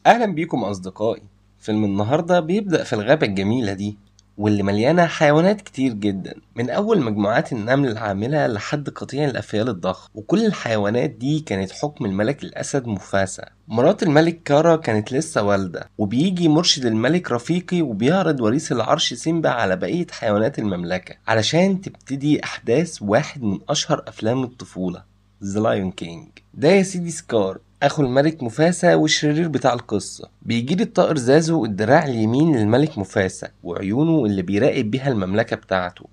أهلا بيكم أصدقائي. فيلم النهاردة بيبدأ في الغابة الجميلة دي واللي مليانة حيوانات كتير جدا، من أول مجموعات النمل العاملة لحد قطيع الأفيال الضخم. وكل الحيوانات دي كانت حكم الملك الأسد مفاسا. مرات الملك كارا كانت لسه والدة، وبيجي مرشد الملك رفيقي وبيعرض وريث العرش سيمبا على بقية حيوانات المملكة علشان تبتدي أحداث واحد من أشهر أفلام الطفولة، ذا لايون كينج. ده يا سيدي سكار اخو الملك مفاسا والشرير بتاع القصة. بيجيلي الطائر زازو الدراع اليمين للملك مفاسا وعيونه اللي بيراقب بيها المملكة بتاعته.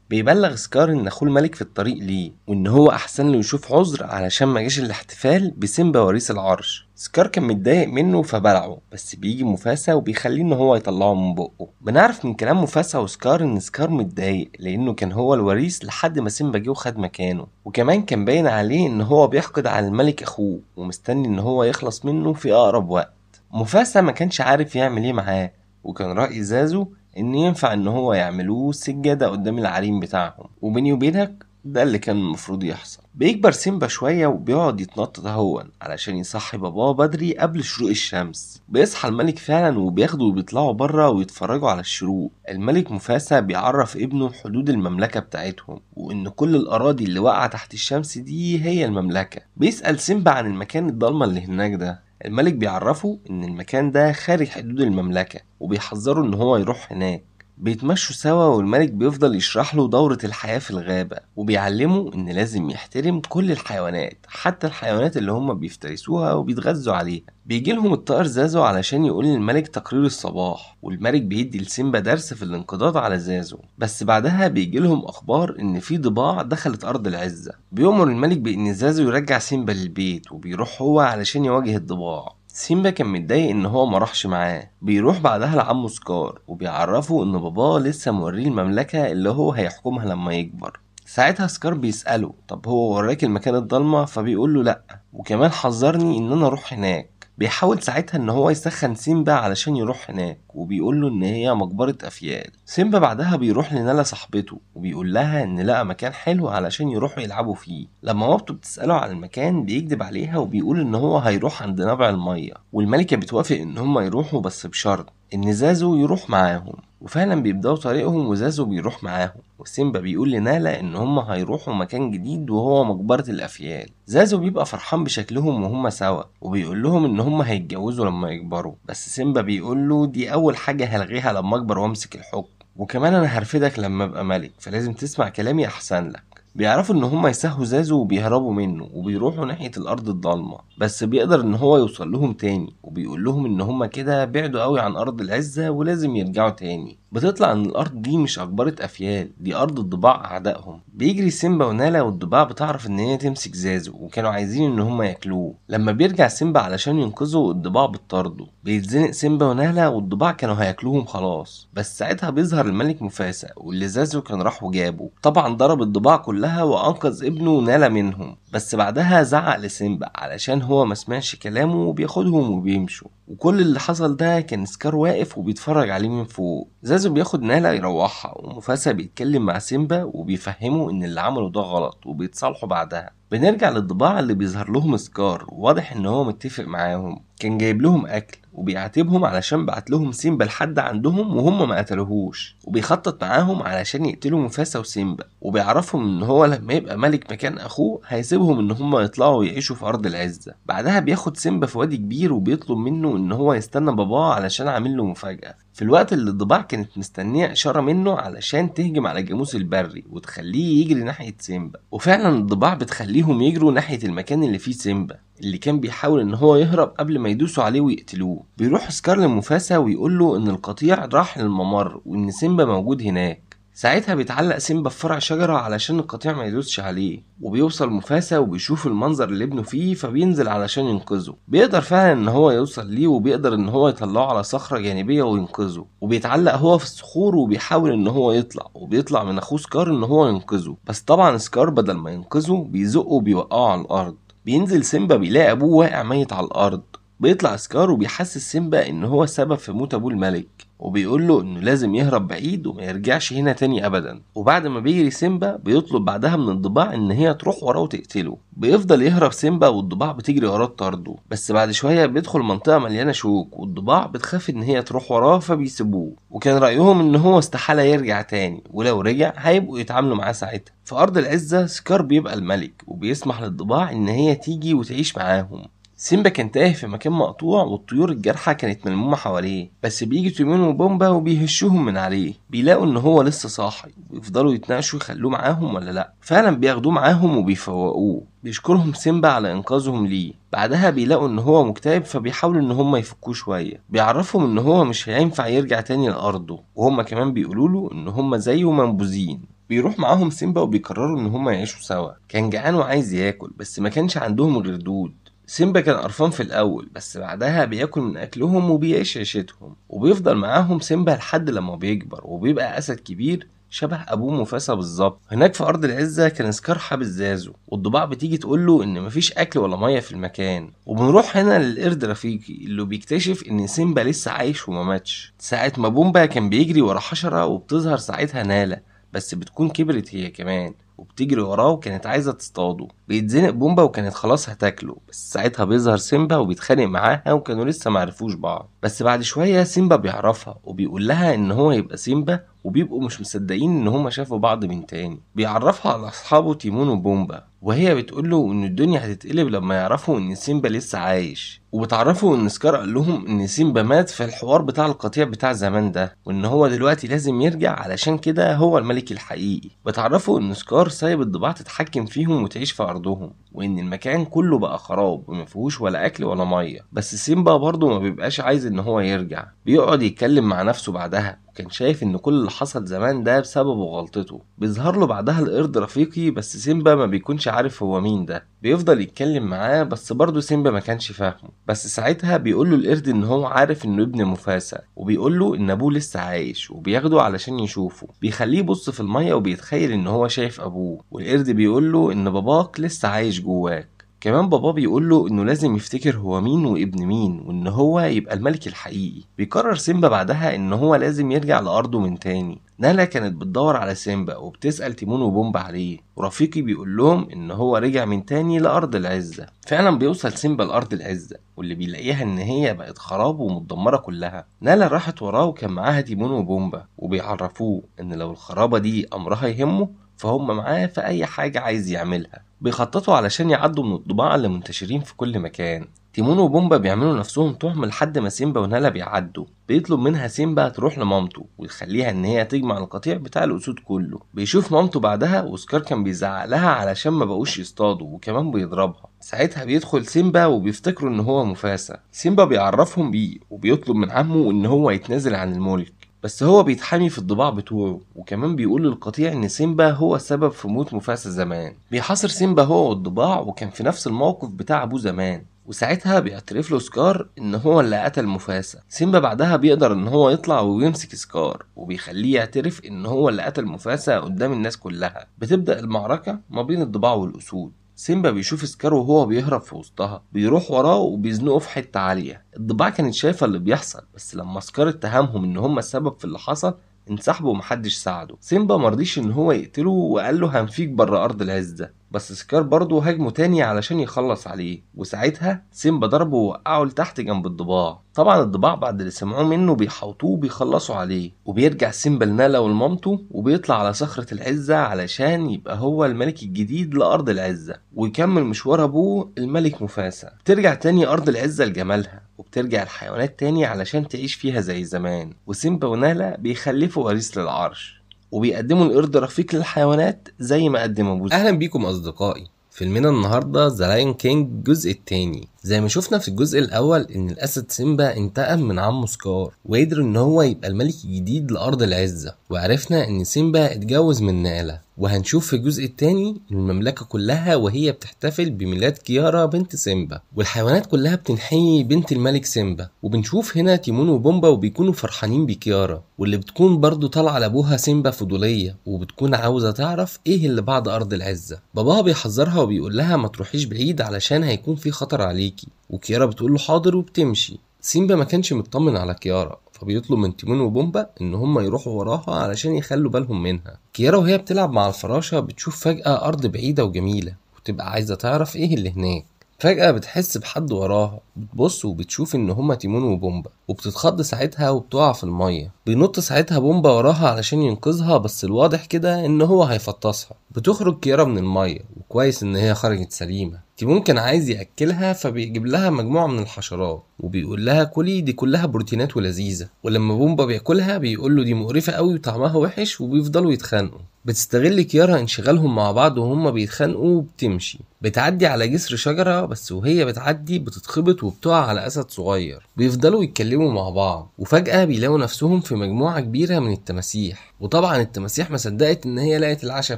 بيبلغ سكار ان اخوه الملك في الطريق ليه، وان هو احسن له يشوف عذر علشان ما جاش الاحتفال بسيمبا وريث العرش. سكار كان متضايق منه فبلعه، بس بيجي مفاسا وبيخليه ان هو يطلعه من بقه. بنعرف من كلام مفاسا وسكار ان سكار متضايق لانه كان هو الوريث لحد ما سيمبا جه وخد مكانه، وكمان كان باين عليه ان هو بيحقد على الملك اخوه ومستني ان هو يخلص منه في اقرب وقت. مفاسا ما كانش عارف يعمل ايه معاه، وكان رأي زازو ان ينفع ان هو يعملوه سجادة قدام العريم بتاعهم. وبيني وبينك ده اللي كان المفروض يحصل. بيكبر سيمبا شوية وبيقعد يتنطط هون علشان يصحي باباه بدري قبل شروق الشمس. بيصحى الملك فعلا وبياخده وبيطلعوا بره ويتفرجوا على الشروق. الملك مفاسا بيعرف ابنه حدود المملكة بتاعتهم، وان كل الاراضي اللي واقعة تحت الشمس دي هي المملكة. بيسأل سيمبا عن المكان الضلمة اللي هناك ده. الملك بيعرفه ان المكان ده خارج حدود المملكة، وبيحذره ان هو يروح هناك. بيتمشوا سوا والملك بيفضل يشرح له دورة الحياة في الغابة، وبيعلمه ان لازم يحترم كل الحيوانات، حتى الحيوانات اللي هم بيفترسوها وبيتغذوا عليها. بيجي لهم الطائر زازو علشان يقول للملك تقرير الصباح، والملك بيدي لسيمبا درس في الانقضاض على زازو. بس بعدها بيجي لهم اخبار ان في ضباع دخلت ارض العزة. بيؤمر الملك بان زازو يرجع سيمبا للبيت، وبيروح هو علشان يواجه الضباع. سيمبا كان متضايق ان هو ما راحش معاه. بيروح بعدها لعمه سكار وبيعرفه ان باباه لسه موريه المملكة اللي هو هيحكمها لما يكبر. ساعتها سكار بيسأله طب هو وراك المكان الضلمة؟ فبيقول له لأ، وكمان حذرني ان انا اروح هناك. بيحاول ساعتها ان هو يسخن سيمبا علشان يروح هناك، وبيقول له ان هي مقبرة افيال. سيمبا بعدها بيروح لنالا صاحبته وبيقول لها ان لقى مكان حلو علشان يروحوا يلعبوا فيه. لما مامته بتسأله عن المكان بيكذب عليها وبيقول ان هو هيروح عند نبع المية، والملكة بتوافق ان هم يروحوا بس بشرط ان زازو يروح معاهم. وفعلا بيبدأوا طريقهم وزازو بيروح معاهم، وسيمبا بيقول لنالا ان هم هيروحوا مكان جديد وهو مقبرة الافيال. زازو بيبقى فرحان بشكلهم وهم سوا، وبيقول لهم ان هم هيتجوزوا لما يكبروا. بس سيمبا بيقول له دي اول حاجة هلغيها لما اكبر وامسك الحكم، وكمان انا هرفدك لما ابقى ملك، فلازم تسمع كلامي احسن لك. بيعرفوا ان هم يسهوا زازو وبيهربوا منه وبيروحوا ناحية الارض الضلمة، بس بيقدر ان هو يوصل لهم تاني، وبيقول لهم ان هم كده بعدوا قوي عن ارض العزة ولازم يرجعوا تاني. بتطلع ان الارض دي مش اقبرة افيال، دي ارض الضباع اعدائهم. بيجري سيمبا ونالا والضباع بتعرف ان هي تمسك زازو، وكانوا عايزين ان هم ياكلوه. لما بيرجع سيمبا علشان ينقذه الضباع بتطارده. بيتزنق سيمبا ونالا والضباع كانوا هياكلوهم خلاص، بس ساعتها بيظهر الملك مفاسا واللي زازو كان راح وجابه. طبعا ضرب الضباع كلها وانقذ ابنه نالا منهم، بس بعدها زعق لسيمبا علشان هو ما سمعش كلامه وبياخدهم وبيمشوا. وكل اللي حصل ده كان سكار واقف وبيتفرج عليه من فوق. زازو بياخد نالا يروحها، ومفاسا بيتكلم مع سيمبا وبيفهمه ان اللي عمله ده غلط وبيتصالحوا بعدها. بنرجع للضباع اللي بيظهر لهم سكار، واضح ان هو متفق معاهم، كان جايب لهم اكل وبيعاتبهم علشان بعت لهم سيمبا لحد عندهم وهم ما قتلوهوش، وبيخطط معاهم علشان يقتلوا مفاسا وسيمبا. وبيعرفهم ان هو لما يبقى ملك مكان اخوه هيسيبهم ان هم يطلعوا ويعيشوا في ارض العزة. بعدها بياخد سيمبا في وادي كبير وبيطلب منه ان هو يستنى باباه علشان عامل له مفاجأة، في الوقت اللي الضباع كانت مستنية إشارة منه علشان تهجم على الجاموس البري وتخليه يجري ناحية سيمبا. وفعلا الضباع بتخليهم يجروا ناحية المكان اللي فيه سيمبا اللي كان بيحاول ان هو يهرب قبل ما يدوسوا عليه ويقتلوه. بيروح سكار لمفاسا ويقول له ان القطيع راح للممر وان سيمبا موجود هناك. ساعتها بيتعلق سيمبا في فرع شجرة علشان القطيع ما يدوسش عليه، وبيوصل مفاسا وبيشوف المنظر اللي ابنه فيه فبينزل علشان ينقذه. بيقدر فعلا ان هو يوصل ليه وبيقدر ان هو يطلعه على صخرة جانبية وينقذه، وبيتعلق هو في الصخور وبيحاول ان هو يطلع، وبيطلع من اخوه سكار ان هو ينقذه. بس طبعا سكار بدل ما ينقذه بيزقه وبيوقعه على الارض. بينزل سيمبا بيلاقي ابوه واقع ميت على الارض. بيطلع سكار وبيحسس سيمبا ان هو سبب في موت ابوه الملك، وبيقول له انه لازم يهرب بعيد وما يرجعش هنا تاني ابدا. وبعد ما بيجري سيمبا بيطلب بعدها من الضباع ان هي تروح وراه وتقتله. بيفضل يهرب سيمبا والضباع بتجري وراه تطارده، بس بعد شويه بيدخل منطقه مليانه شوك والضباع بتخاف ان هي تروح وراه فبيسيبوه. وكان رايهم ان هو استحاله يرجع تاني، ولو رجع هيبقوا يتعاملوا معاه ساعتها. في ارض العزه سكار بيبقى الملك وبيسمح للضباع ان هي تيجي وتعيش معاهم. سيمبا كان تايه في مكان مقطوع والطيور الجارحة كانت ملمومة حواليه، بس بيجي تيمون وبومبا وبيهشوهم من عليه. بيلاقوا ان هو لسه صاحي ويفضلوا يتناقشوا يخلوه معاهم ولا لا. فعلا بياخدوه معاهم وبيفوقوه. بيشكرهم سيمبا على انقاذهم ليه. بعدها بيلاقوا ان هو مكتئب فبيحاولوا ان هم يفكوه شوية. بيعرفهم ان هو مش هينفع يرجع تاني لأرضه، وهم كمان بيقولوا له ان هم زيه منبوذين. بيروح معاهم سيمبا وبيقرروا ان هم يعيشوا سوا. كان جعان وعايز ياكل بس ما كانش عندهم غير دود. سيمبا كان قرفان في الأول، بس بعدها بياكل من أكلهم وبيعيش عيشتهم. وبيفضل معاهم سيمبا لحد لما بيكبر وبيبقى أسد كبير شبه أبوه مفاسا بالظبط. هناك في أرض العزة كان سكار حابس زازو، والضباع بتيجي تقوله إن مفيش أكل ولا مية في المكان. وبنروح هنا للقرد رفيقي اللي بيكتشف إن سيمبا لسه عايش وما ماتش. ساعة ما بومبا كان بيجري ورا حشرة وبتظهر ساعتها نالا، بس بتكون كبرت هي كمان وبتجري وراه وكانت عايزة تصطاده. بيتزنق بومبا وكانت خلاص هتاكله، بس ساعتها بيظهر سيمبا وبيتخانق معاها وكانوا لسه معرفوش بعض. بس بعد شوية سيمبا بيعرفها وبيقول لها ان هو يبقى سيمبا، وبيبقوا مش مصدقين ان هما شافوا بعض من تاني. بيعرفها على اصحابه تيمون وبومبا، وهي بتقوله ان الدنيا هتتقلب لما يعرفوا ان سيمبا لسه عايش. وبتعرفوا ان سكار قال لهم ان سيمبا مات في الحوار بتاع القطيع بتاع زمان ده، وان هو دلوقتي لازم يرجع علشان كده هو الملك الحقيقي. بتعرفوا ان سكار سايب الضباع تتحكم فيهم وتعيش في ارضهم، وان المكان كله بقى خراب ومفيهوش ولا اكل ولا ميه. بس سيمبا برضه ما بيبقاش عايز ان هو يرجع. بيقعد يتكلم مع نفسه بعدها، وكان شايف ان كل اللي حصل زمان ده بسببه غلطته. بيظهر له بعدها القرد رفيقي، بس سيمبا ما بيكونش عارف هو مين ده. بيفضل يتكلم معاه بس برضه سيمبا ما كانش فاهمه. بس ساعتها بيقول له القرد ان هو عارف انه ابن مفاسا، وبيقول له ان ابوه لسه عايش وبياخده علشان يشوفه. بيخليه يبص في الميه وبيتخيل ان هو شايف ابوه. والقرد بيقول له ان باباك لسه عايش جواك. كمان بابا بيقول له انه لازم يفتكر هو مين وابن مين، وان هو يبقى الملك الحقيقي. بيقرر سيمبا بعدها ان هو لازم يرجع لارضه من تاني. نالا كانت بتدور على سيمبا وبتسأل تيمون وبومبا عليه، ورفيقي بيقول لهم ان هو رجع من تاني لارض العزة. فعلا بيوصل سيمبا لارض العزة، واللي بيلاقيها ان هي بقت خراب ومتدمرة كلها. نالا راحت وراه وكان معاها تيمون وبومبا، وبيعرفوه ان لو الخرابة دي امرها يهمه فهم معاه في اي حاجة عايز يعملها. بيخططوا علشان يعدوا من الضباع اللي منتشرين في كل مكان. تيمون وبومبا بيعملوا نفسهم تهم لحد ما سيمبا ونالا بيعدوا. بيطلب منها سيمبا تروح لمامته ويخليها ان هي تجمع القطيع بتاع الاسود كله. بيشوف مامته بعدها، وسكار كان بيزعق لها علشان ما بقوش يصطادوا وكمان بيضربها. ساعتها بيدخل سيمبا وبيفتكروا ان هو مفاسا. سيمبا بيعرفهم بيه وبيطلب من عمه ان هو يتنازل عن الملك، بس هو بيتحامي في الضباع بتوعه، وكمان بيقول للقطيع ان سيمبا هو السبب في موت مفاسا زمان. بيحاصر سيمبا هو والضباع، وكان في نفس الموقف بتاع ابوه زمان. وساعتها بيعترف له سكار ان هو اللي قتل مفاسا. سيمبا بعدها بيقدر ان هو يطلع ويمسك سكار، وبيخليه يعترف ان هو اللي قتل مفاسا قدام الناس كلها. بتبدأ المعركة ما بين الضباع والاسود. سيمبا بيشوف سكار وهو بيهرب في وسطها، بيروح وراه وبيزنقه في حتة عالية. الضباع كانت شايفة اللي بيحصل، بس لما سكار اتهمهم ان هم السبب في اللي حصل انسحبوا ومحدش ساعده. سيمبا مرضيش ان هو يقتله وقال له هنفيك بره ارض العزة، بس سكار برضه هاجمه تاني علشان يخلص عليه. وساعتها سيمبا ضربه ووقعه لتحت جنب الضباع. طبعا الضباع بعد اللي سمعوه منه بيحوطوه وبيخلصوا عليه. وبيرجع سيمبا لنالا ولمامته وبيطلع على صخرة العزة علشان يبقى هو الملك الجديد لأرض العزة ويكمل مشوار أبوه الملك مفاسا. بترجع تاني أرض العزة لجمالها، وبترجع الحيوانات تاني علشان تعيش فيها زي زمان. وسيمبا ونالا بيخلفوا وريث للعرش، وبيقدموا القرد رفيق للحيوانات زي ما قدم ابوه. اهلا بيكم اصدقائي. فيلمنا النهارده ذا لاين كينج الجزء الثاني. زي ما شفنا في الجزء الاول ان الاسد سيمبا انتقم من عمه سكار وقدر ان هو يبقى الملك الجديد لارض العزة، وعرفنا ان سيمبا اتجوز من نالا. وهنشوف في الجزء الثاني المملكة كلها وهي بتحتفل بميلاد كيارا بنت سيمبا، والحيوانات كلها بتنحني بنت الملك سيمبا. وبنشوف هنا تيمون وبومبا وبيكونوا فرحانين بكيارا، واللي بتكون برضو طالعة لابوها سيمبا فضولية وبتكون عاوزة تعرف ايه اللي بعد ارض العزة. باباها بيحذرها وبيقول لها ما تروحيش بعيد علشان هيكون في خطر عليكي، وكيارا بتقول له حاضر وبتمشي. سيمبا ما كانش مطمن على كيارا، فبيطلب من تيمون وبومبا ان هم يروحوا وراها علشان يخلوا بالهم منها. كيارا وهي بتلعب مع الفراشة بتشوف فجأة ارض بعيدة وجميلة وتبقى عايزة تعرف ايه اللي هناك. فجأة بتحس بحد وراها، بتبص وبتشوف ان هما تيمون وبومبا، وبتتخض ساعتها وبتقع في المية. بينط ساعتها بومبا وراها علشان ينقذها، بس الواضح كده ان هو هيفطسها. بتخرج كيارا من المية، وكويس ان هي خرجت سليمة. تيمون كان عايز يأكلها فبيجيب لها مجموعة من الحشرات وبيقول لها كلي، دي كلها بروتينات ولذيذة. ولما بومبا بياكلها بيقول له دي مقرفة قوي وطعمها وحش، وبيفضلوا يتخانقوا. بتستغل كيارا انشغالهم مع بعض وهما بيتخانقوا وبتمشي. بتعدي على جسر شجرة، بس وهي بتعدي بتتخبط وبتقع على أسد صغير. بيفضلوا يتكلموا مع بعض، وفجأة بيلاقوا نفسهم في مجموعة كبيرة من التماسيح. وطبعا التماسيح ما صدقت ان هي لقت العشاء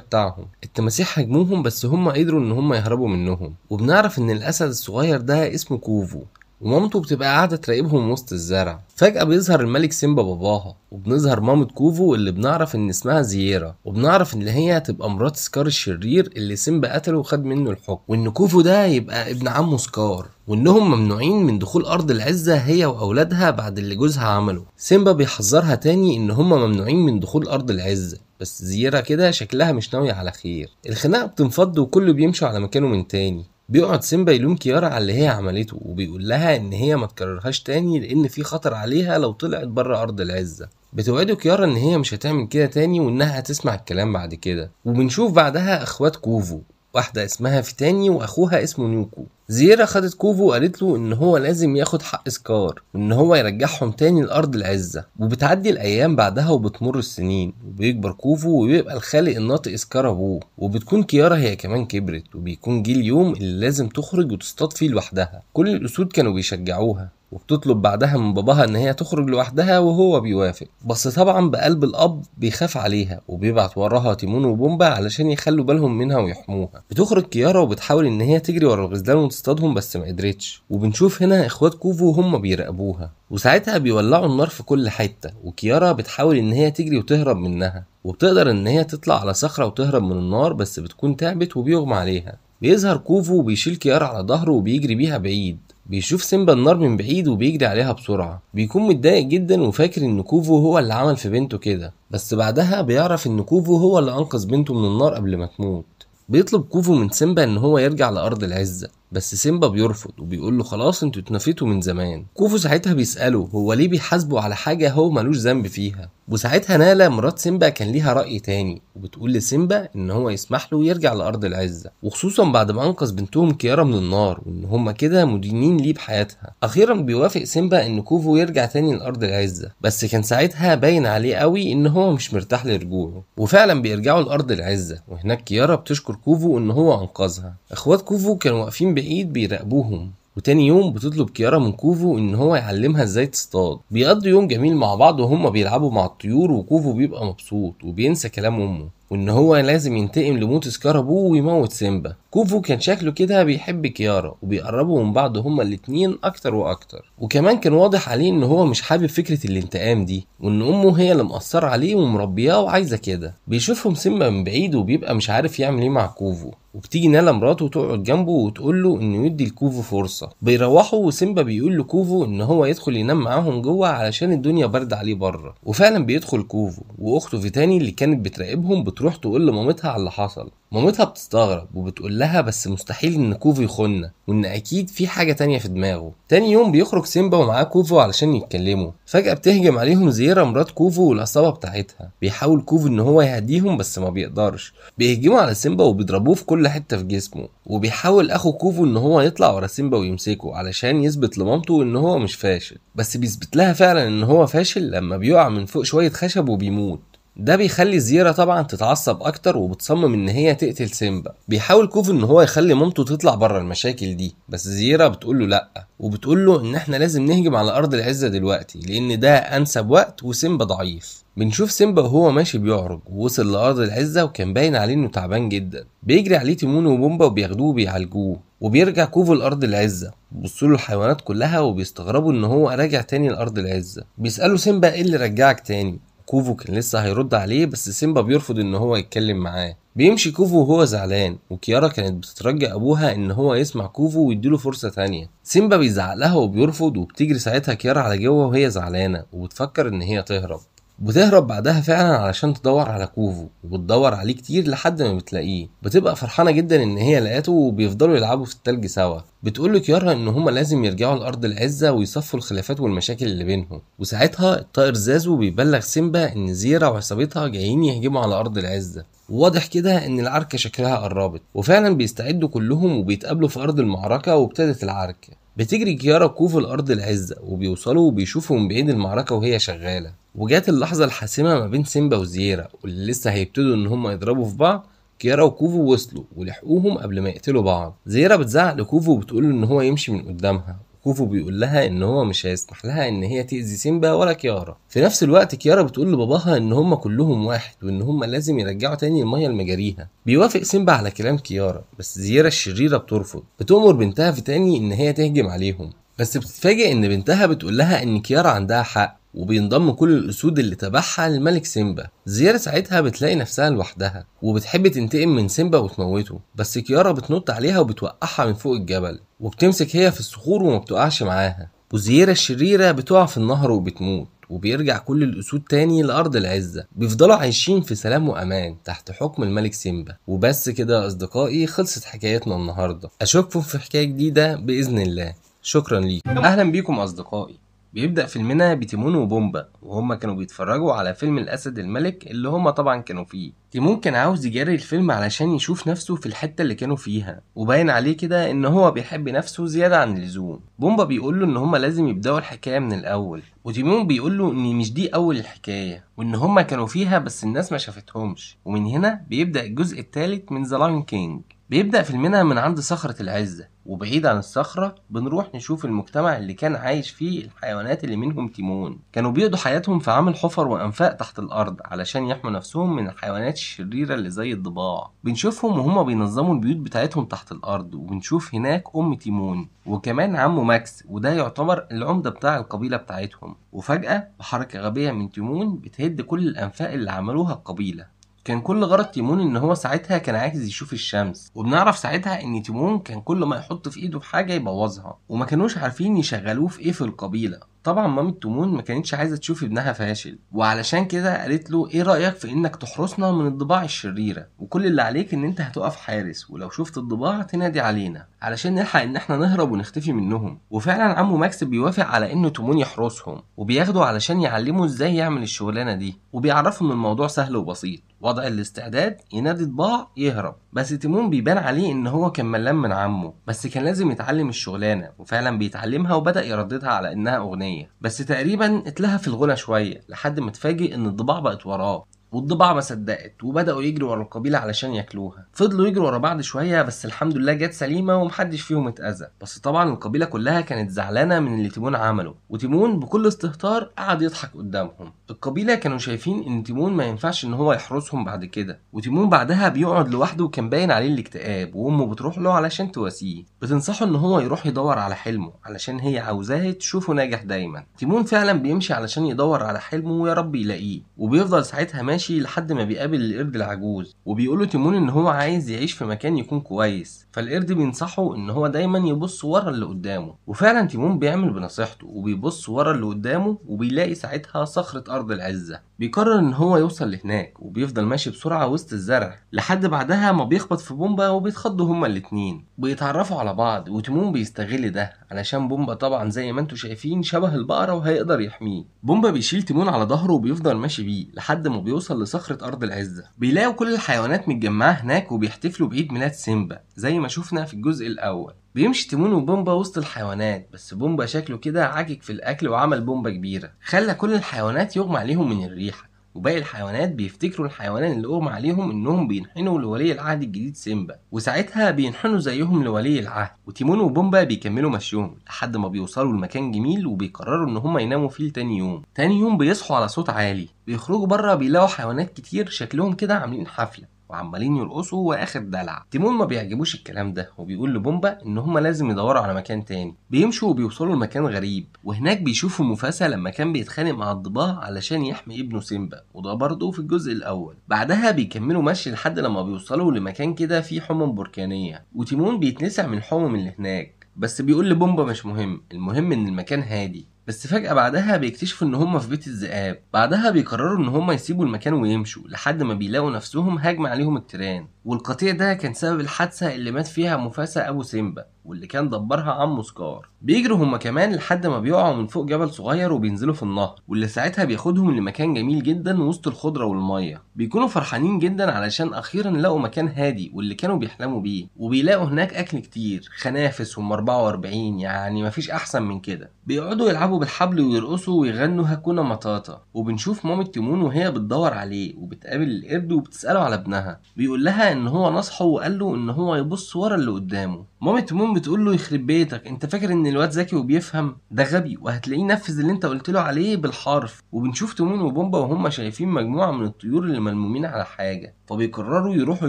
بتاعهم. التماسيح هجموهم، بس هم قدروا ان هم يهربوا منهم. وبنعرف ان الأسد الصغير ده اسمه كوفو، ومامته بتبقى قاعدة تراقبهم وسط الزرع. فجأة بيظهر الملك سيمبا باباها، وبنظهر مامة كوفو اللي بنعرف ان اسمها زييرا، وبنعرف ان هي هتبقى مرات سكار الشرير اللي سيمبا قتله وخد منه الحكم، وان كوفو ده يبقى ابن عمه سكار، وانهم ممنوعين من دخول ارض العزة هي واولادها بعد اللي جوزها عمله. سيمبا بيحذرها تاني ان هم ممنوعين من دخول ارض العزة، بس زييرا كده شكلها مش ناوية على خير. الخناقة بتنفض وكله بيمشوا على مكانه من تاني. بيقعد سيمبا يلوم كيارا على اللي هي عملته، وبيقول لها ان هي ما تكررهاش تاني لان في خطر عليها لو طلعت بره ارض العزة. بتوعده كيارا ان هي مش هتعمل كده تاني وانها هتسمع الكلام بعد كده. وبنشوف بعدها اخوات كوفو، واحدة اسمها فيتاني واخوها اسمه نيوكو. زييرا خدت كوفو وقالت له ان هو لازم ياخد حق سكار وان هو يرجعهم تاني لارض العزة. وبتعدي الايام بعدها وبتمر السنين، وبيكبر كوفو وبيبقى الخالق الناطق سكار ابوه. وبتكون كيارا هي كمان كبرت، وبيكون جه اليوم اللي لازم تخرج وتصطاد فيه لوحدها. كل الاسود كانوا بيشجعوها، وبتطلب بعدها من باباها ان هي تخرج لوحدها وهو بيوافق. بس طبعا بقلب الاب بيخاف عليها، وبيبعت وراها تيمون وبومبا علشان يخلوا بالهم منها ويحموها. بتخرج كيارا وبتحاول ان هي تجري ورا الغزلان وتصطادهم، بس ما قدرتش. وبنشوف هنا اخوات كوفو هم بيراقبوها، وساعتها بيولعوا النار في كل حته. وكيارا بتحاول ان هي تجري وتهرب منها، وبتقدر ان هي تطلع على صخره وتهرب من النار، بس بتكون تعبت وبيغمى عليها. بيظهر كوفو وبيشيل كيارا على ظهره وبيجري بيها بعيد. بيشوف سيمبا النار من بعيد وبيجري عليها بسرعة. بيكون متضايق جدا وفاكر ان كوفو هو اللي عمل في بنته كده، بس بعدها بيعرف ان كوفو هو اللي انقذ بنته من النار قبل ما تموت. بيطلب كوفو من سيمبا ان هو يرجع لارض العزة، بس سيمبا بيرفض وبيقول له خلاص انتوا اتنفيتوا من زمان. كوفو ساعتها بيسأله هو ليه بيحاسبه على حاجة هو ملوش ذنب فيها. وساعتها نالا مرات سيمبا كان ليها رأي تاني، وبتقول لسيمبا ان هو يسمح له يرجع لارض العزة، وخصوصا بعد ما انقذ بنتهم كيارا من النار، وان هما كده مدينين ليه بحياتها. اخيرا بيوافق سيمبا ان كوفو يرجع تاني لارض العزة، بس كان ساعتها باين عليه قوي ان هو مش مرتاح لرجوعه. وفعلا بيرجعوا لارض العزة، وهناك كيارا بتشكر كوفو ان هو انقذها. اخوات كوفو كانوا واقفين بعيد بيراقبوهم. وتاني يوم بتطلب كيارا من كوفو ان هو يعلمها ازاي تصطاد. بيقضوا يوم جميل مع بعض وهم بيلعبوا مع الطيور، وكوفو بيبقى مبسوط وبينسى كلام امه وان هو لازم ينتقم لموت سكار ابوه ويموت سيمبا. كوفو كان شكله كده بيحب كيارا، وبيقربوا من بعض هما الاتنين اكتر واكتر. وكمان كان واضح عليه ان هو مش حابب فكرة الانتقام دي، وان امه هي اللي مأثرة عليه ومربياه وعايزة كده. بيشوفهم سيمبا من بعيد وبيبقى مش عارف يعمل ايه مع كوفو. وبتيجي نالا مراته تقعد جنبه وتقول له انه يدي لكوفو فرصة. بيروحوا وسيمبا بيقول لكوفو ان هو يدخل ينام معاهم جوه علشان الدنيا برد عليه بره. وفعلا بيدخل كوفو، واخته فيتاني اللي كانت بتراقبهم بتروح تقول لمامتها على اللي حصل. مامتها بتستغرب وبتقول لها بس مستحيل ان كوفو يخوننا، وان اكيد في حاجة تانية في دماغه. تاني يوم بيخرج سيمبا ومعاه كوفو علشان يتكلموا. فجأة بتهجم عليهم زييرا مرات كوفو والعصابة بتاعتها. بيحاول كوفو ان هو يهديهم بس ما بيقدرش. بيهجموا على سيمبا وبيضربوه في كل حتة في جسمه. وبيحاول اخو كوفو ان هو يطلع ورا سيمبا ويمسكه علشان يثبت لمامته ان هو مش فاشل، بس بيثبت لها فعلا ان هو فاشل لما بيقع من فوق شوية خشب وبيموت. ده بيخلي زييرا طبعا تتعصب اكتر وبتصمم ان هي تقتل سيمبا. بيحاول كوفو ان هو يخلي مامته تطلع بره المشاكل دي، بس زييرا بتقول له لا، وبتقول له ان احنا لازم نهجم على ارض العزة دلوقتي لان ده انسب وقت وسيمبا ضعيف. بنشوف سيمبا وهو ماشي بيعرج ووصل لارض العزة، وكان باين عليه انه تعبان جدا. بيجري عليه تيمون وبومبا وبياخدوه وبيعالجوه. وبيرجع كوفو لارض العزة، بيبصوا الحيوانات كلها وبيستغربوا ان هو راجع تاني لارض العزة. بيسالوا سيمبا ايه اللي رجعك تاني، كوفو كان لسه هيرد عليه بس سيمبا بيرفض ان هو يتكلم معاه. بيمشي كوفو وهو زعلان، وكيارا كانت بتترجى ابوها ان هو يسمع كوفو ويديله فرصة تانية. سيمبا بيزعق لها وبيرفض، وبتجري ساعتها كيارا على جوه وهي زعلانة وبتفكر ان هي تهرب. بتهرب بعدها فعلا علشان تدور على كوفو، وبتدور عليه كتير لحد ما بتلاقيه. بتبقى فرحانة جدا ان هي لقاته، وبيفضلوا يلعبوا في التلج سوا. بتقول له كيارا ان هما لازم يرجعوا لارض العزة ويصفوا الخلافات والمشاكل اللي بينهم. وساعتها الطائر زازو بيبلغ سيمبا ان زيرا وعصابتها جايين يهجموا على ارض العزة، وواضح كده ان العركة شكلها قربت. وفعلا بيستعدوا كلهم وبيتقابلوا في ارض المعركة، وابتدت العركة. بتجري كيارا وكوفو لأرض العزة، وبيوصلوا وبيشوفوا من بعيد المعركة وهي شغالة. وجات اللحظة الحاسمة ما بين سيمبا وزيرا، واللي لسه هيبتدوا ان هم يضربوا في بعض. كيارا وكوفو وصلوا ولحقوهم قبل ما يقتلوا بعض. زيرا بتزعق لكوفو وبتقول له ان هو يمشي من قدامها. كوفو بيقول لها ان هو مش هيسمح لها ان هي تأذي سيمبا ولا كيارا. في نفس الوقت كيارا بتقول لباباها ان هم كلهم واحد، وان هم لازم يرجعوا تاني المية لمجاريها. بيوافق سيمبا على كلام كيارا، بس زيرا الشريرة بترفض. بتأمر بنتها في تاني ان هي تهجم عليهم، بس بتتفاجئ ان بنتها بتقول لها ان كيارا عندها حق، وبينضم كل الاسود اللي تبعها للملك سيمبا. زيارة ساعتها بتلاقي نفسها لوحدها، وبتحب تنتقم من سيمبا وتموته، بس كيارا بتنط عليها وبتوقعها من فوق الجبل، وبتمسك هي في الصخور وما بتقعش معاها. وزيارة الشريرة بتقع في النهر وبتموت، وبيرجع كل الأسود تاني لأرض العزة. بيفضلوا عايشين في سلام وأمان تحت حكم الملك سيمبا. وبس كده يا أصدقائي، خلصت حكايتنا النهاردة. أشوفكم في حكاية جديدة بإذن الله. شكرا ليكم. أهلا بيكم أصدقائي. بيبدأ فيلمنا بتيمون وبومبا، وهما كانوا بيتفرجوا على فيلم الأسد الملك اللي هما طبعا كانوا فيه. تيمون كان عاوز يجري الفيلم علشان يشوف نفسه في الحتة اللي كانوا فيها، وباين عليه كده ان هو بيحب نفسه زيادة عن اللزوم. بومبا بيقوله ان هما لازم يبدأوا الحكاية من الأول، وتيمون بيقوله ان مش دي أول الحكاية، وان هما كانوا فيها بس الناس ما شافتهمش. ومن هنا بيبدأ الجزء الثالث من ذا لايون كينج. بيبدأ فيلمنا من عند صخرة العزة، وبعيد عن الصخرة بنروح نشوف المجتمع اللي كان عايش فيه الحيوانات اللي منهم تيمون. كانوا بيقضوا حياتهم في عمل حفر وأنفاق تحت الأرض علشان يحموا نفسهم من الحيوانات الشريرة اللي زي الضباع. بنشوفهم وهما بينظموا البيوت بتاعتهم تحت الأرض، وبنشوف هناك أم تيمون وكمان عمه ماكس، وده يعتبر العمدة بتاع القبيلة بتاعتهم. وفجأة بحركة غبية من تيمون بتهد كل الأنفاق اللي عملوها القبيلة. كان كل غرض تيمون ان هو ساعتها كان عايز يشوف الشمس، وبنعرف ساعتها ان تيمون كان كل ما يحط في ايده في حاجه يبوظها، وما كانوش عارفين يشغلوه في ايه في القبيله. طبعا مامة تيمون ما كانتش عايزه تشوف ابنها فاشل، وعلشان كده قالت له ايه رايك في انك تحرسنا من الضباع الشريره، وكل اللي عليك ان انت هتقف حارس، ولو شفت الضباع تنادي علينا علشان نلحق ان احنا نهرب ونختفي منهم. وفعلا عمو ماكس بيوافق على انه تيمون يحرسهم، وبياخده علشان يعلمه ازاي يعمل الشغلانه دي، وبيعرفه ان الموضوع سهل وبسيط، وضع الاستعداد ينادي ضباع يهرب. بس تيمون بيبان عليه ان هو كان ملان من عمه، بس كان لازم يتعلم الشغلانه، وفعلا بيتعلمها وبدا يرددها على انها اغنيه. بس تقريبا اتلهى في الغنى شويه لحد ما اتفاجئ ان الضباع بقت وراه، والضباع ما صدقت وبداوا يجروا ورا القبيله علشان ياكلوها. فضلوا يجروا ورا بعض شويه، بس الحمد لله جت سليمه ومحدش فيهم اتاذى. بس طبعا القبيله كلها كانت زعلانه من اللي تيمون عمله، وتيمون بكل استهتار قعد يضحك قدامهم. القبيله كانوا شايفين ان تيمون ما ينفعش ان هو يحرسهم بعد كده، وتيمون بعدها بيقعد لوحده وكان باين عليه الاكتئاب، وامه بتروح له علشان تواسيه. بتنصحه ان هو يروح يدور على حلمه علشان هي عاوزاه تشوفه ناجح دايما. تيمون فعلا بيمشي علشان يدور على حلمه، ويا رب يلاقيه. وبيفضل ساعتها ماشي لحد ما بيقابل القرد العجوز، وبيقوله تيمون ان هو عايز يعيش في مكان يكون كويس. فالقرد بينصحه ان هو دايما يبص ورا اللي قدامه، وفعلا تيمون بيعمل بنصيحته وبيبص ورا اللي قدامه، وبيلاقي ساعتها صخرة ارض العزة. بيقرر ان هو يوصل لهناك، وبيفضل ماشي بسرعة وسط الزرع لحد بعدها ما بيخبط في بومبا، وبيتخضوا هما الاتنين. بيتعرفوا على بعض، وتيمون بيستغل ده علشان بومبا طبعا زي ما انتوا شايفين شبه البقرة وهيقدر يحميه. بومبا بيشيل تيمون على ظهره وبيفضل ماشي بيه لحد ما بيوصل لصخرة ارض العزة. بيلاقوا كل الحيوانات متجمعة هناك وبيحتفلوا بعيد ميلاد سيمبا زي ما شفنا في الجزء الاول. بيمشي تيمون وبومبا وسط الحيوانات، بس بومبا شكله كده عاجك في الاكل وعمل بومبا كبيرة خلى كل الحيوانات يغمى عليهم من الريحة. وباقي الحيوانات بيفتكروا الحيوانات اللي اغمى عليهم انهم بينحنوا لولي العهد الجديد سيمبا، وساعتها بينحنوا زيهم لولي العهد. وتيمون وبومبا بيكملوا مشيهم لحد ما بيوصلوا لمكان جميل، وبيقرروا ان هم يناموا فيه لتاني يوم. تاني يوم بيصحوا على صوت عالي، بيخرجوا بره بيلاقوا حيوانات كتير شكلهم كده عاملين حفلة، وعمالين يرقصوا واخر دلع. تيمون ما بيعجبوش الكلام ده وبيقول لبومبا ان هما لازم يدوروا على مكان تاني. بيمشوا وبيوصلوا لمكان غريب، وهناك بيشوفوا مفاسا لما كان بيتخانق مع الضباع علشان يحمي ابنه سيمبا، وده برضه في الجزء الاول. بعدها بيكملوا مشي لحد لما بيوصلوا لمكان كده فيه حمم بركانيه، وتيمون بيتلسع من الحمم اللي هناك، بس بيقول لبومبا مش مهم، المهم ان المكان هادي. بس فجأة بعدها بيكتشفوا ان هما في بيت الذئاب. بعدها بيقرروا ان هما يسيبوا المكان ويمشوا لحد ما بيلاقوا نفسهم هاجم عليهم التيران، والقطيع ده كان سبب الحادثة اللي مات فيها مفاسا ابو سيمبا، واللي كان دبرها عمه سكار. بيجروا هما كمان لحد ما بيقعوا من فوق جبل صغير وبينزلوا في النهر، واللي ساعتها بياخدهم لمكان جميل جدا وسط الخضرة والمية. بيكونوا فرحانين جدا علشان اخيرا لقوا مكان هادي واللي كانوا بيحلموا بيه، وبيلاقوا هناك اكل كتير، خنافس هم 44، يعني مفيش احسن من كده. بيقعدوا يلعبوا بالحبل ويرقصوا ويغنوا هاكونا ماتاتا، وبنشوف مامة تيمون وهي بتدور عليه وبتقابل القرد وبتسأله على ابنها. بيقول لها ان هو نصحه وقال له ان هو يبص ورا اللي قدامه. مامة تيمون بتقول له يخرب بيتك، انت فاكر ان الواد ذكي وبيفهم؟ ده غبي وهتلاقيه نفذ اللي انت قلت له عليه بالحرف. وبنشوف تيمون وبومبا وهم شايفين مجموعة من الطيور اللي ملمومين على حاجة، فبيقرروا يروحوا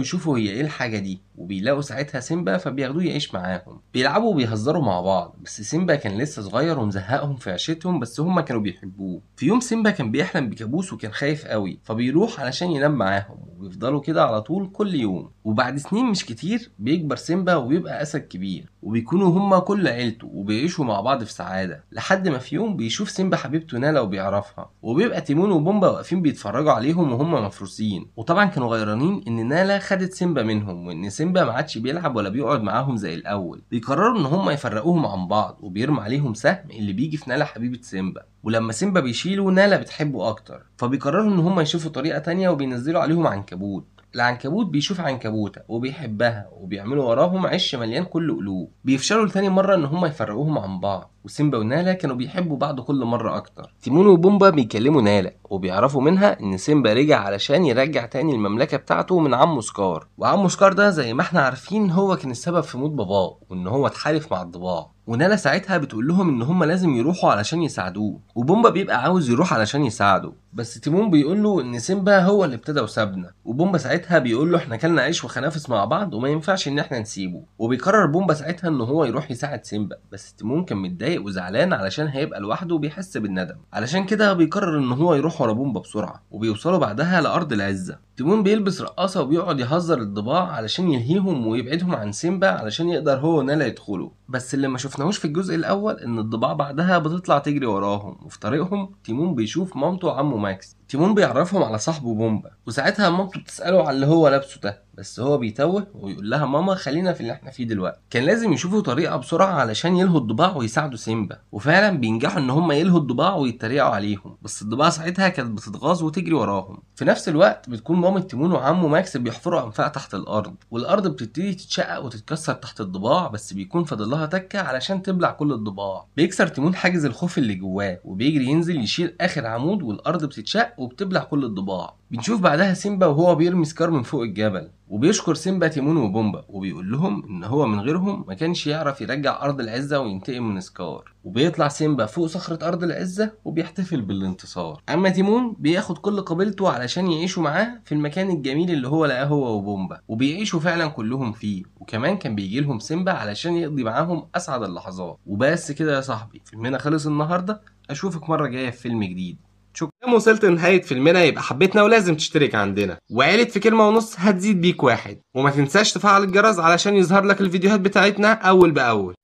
يشوفوا هي ايه الحاجة دي، وبيلاقوا ساعتها سيمبا فبياخدوه يعيش معاهم. بيلعبوا وبيهزروا مع بعض، بس سيمبا كان لسه صغير ومزهقهم في عيشتهم، بس هم كانوا بيحبوه. في يوم سيمبا كان بيحلم بكابوس وكان خايف قوي، فبيروح علشان ينام معاهم، وبيفضلوا كده على طول كل يوم. وبعد سنين مش كتير بيكبر سيمبا وبيبقى اسد كبير، وبيكونوا هما كل عيلته وبيعيشوا مع بعض في سعادة، لحد ما في يوم بيشوف سيمبا حبيبته نالا وبيعرفها، وبيبقى تيمون وبومبا واقفين بيتفرجوا عليهم وهم مفروسين. وطبعا كانوا غيرانين ان نالا خدت سيمبا منهم، وان سيمبا ما عادش بيلعب ولا بيقعد معاهم زي الاول. بيقرروا ان هم يفرقوهم عن بعض، وبيرمي عليهم سهم اللي بيجي في نالا حبيبة سيمبا، ولما سيمبا بيشيله نالا بتحبه اكتر. فبيقرروا ان هم يشوفوا طريقة تانية وبينزلوا عليهم عنكبوت. العنكبوت بيشوف عنكبوتة وبيحبها، وبيعملوا وراهم عش مليان كل قلوب. بيفشلوا لتاني مرة ان هم يفرقوهم عن بعض، وسيمبا ونالا كانوا بيحبوا بعض كل مرة اكتر. تيمون وبومبا بيكلموا نالا وبيعرفوا منها ان سيمبا رجع علشان يرجع تاني المملكة بتاعته من عمه سكار، وعمه سكار ده زي ما احنا عارفين هو كان السبب في موت باباه، وان هو اتحالف مع الضباع. ونالا ساعتها بتقول لهم ان هم لازم يروحوا علشان يساعدوه، وبومبا بيبقى عاوز يروح علشان يساعده، بس تيمون بيقول له ان سيمبا هو اللي ابتدى وسابنا. وبومبا ساعتها بيقول له احنا كلنا عيش وخنافس مع بعض وما ينفعش ان احنا نسيبه. وبيقرر بومبا ساعتها ان هو يروح يساعد سيمبا، بس تيمون كان متضايق وزعلان علشان هيبقى لوحده وبيحس بالندم، علشان كده بيقرر ان هو يروح ورا بومبا بسرعه. وبيوصلوا بعدها لارض العزه. تيمون بيلبس رقاصه وبيقعد يهزر الضباع علشان يلهيهم ويبعدهم عن سيمبا علشان يقدر هو ونالا يدخلوا. بس اللي ما شفناهوش في الجزء الاول ان الضباع بعدها بتطلع تجري وراهم، وفي طريقهم تيمون بيشوف مامته وعمه ماكس. تيمون بيعرفهم على صاحبه بومبا، وساعتها مامته بتسأله على اللي هو لابسه ده، بس هو بيتوه ويقول لها ماما خلينا في اللي احنا فيه دلوقتي. كان لازم يشوفوا طريقة بسرعة علشان يلهوا الضباع ويساعدوا سيمبا، وفعلا بينجحوا ان هم يلهوا الضباع ويتريقوا عليهم، بس الضباع ساعتها كانت بتتغاظ وتجري وراهم. في نفس الوقت بتكون مامة تيمون وعمه ماكس بيحفروا انفاق تحت الارض، والارض بتبتدي تتشقق وتتكسر تحت الضباع، بس بيكون فاضل لها تكة علشان تبلع كل الضباع. بيكسر تيمون حاجز الخوف اللي جواه وبيجري ينزل يشيل اخر عمود، والارض بتتشق وبتبلع كل الضباع. بنشوف بعدها سيمبا وهو بيرمي سكار من فوق الجبل، وبيشكر سيمبا تيمون وبومبا، وبيقول لهم ان هو من غيرهم ما كانش يعرف يرجع ارض العزة وينتقم من سكار. وبيطلع سيمبا فوق صخرة ارض العزة وبيحتفل بالانتصار. اما تيمون بياخد كل قبيلته علشان يعيشوا معاه في المكان الجميل اللي هو لقاه هو وبومبا، وبيعيشوا فعلا كلهم فيه. وكمان كان بيجي لهم سيمبا علشان يقضي معاهم اسعد اللحظات. وبس كده يا صاحبي، فيلمنا خلص النهارده. اشوفك مرة جاية في فيلم جديد. شكرا. وصلت لنهاية فيلمنا، يبقى حبيتنا ولازم تشترك عندنا، وعيلة في كلمة ونص هتزيد بيك واحد. وما تنساش تفعل الجرس علشان يظهر لك الفيديوهات بتاعتنا أول بأول.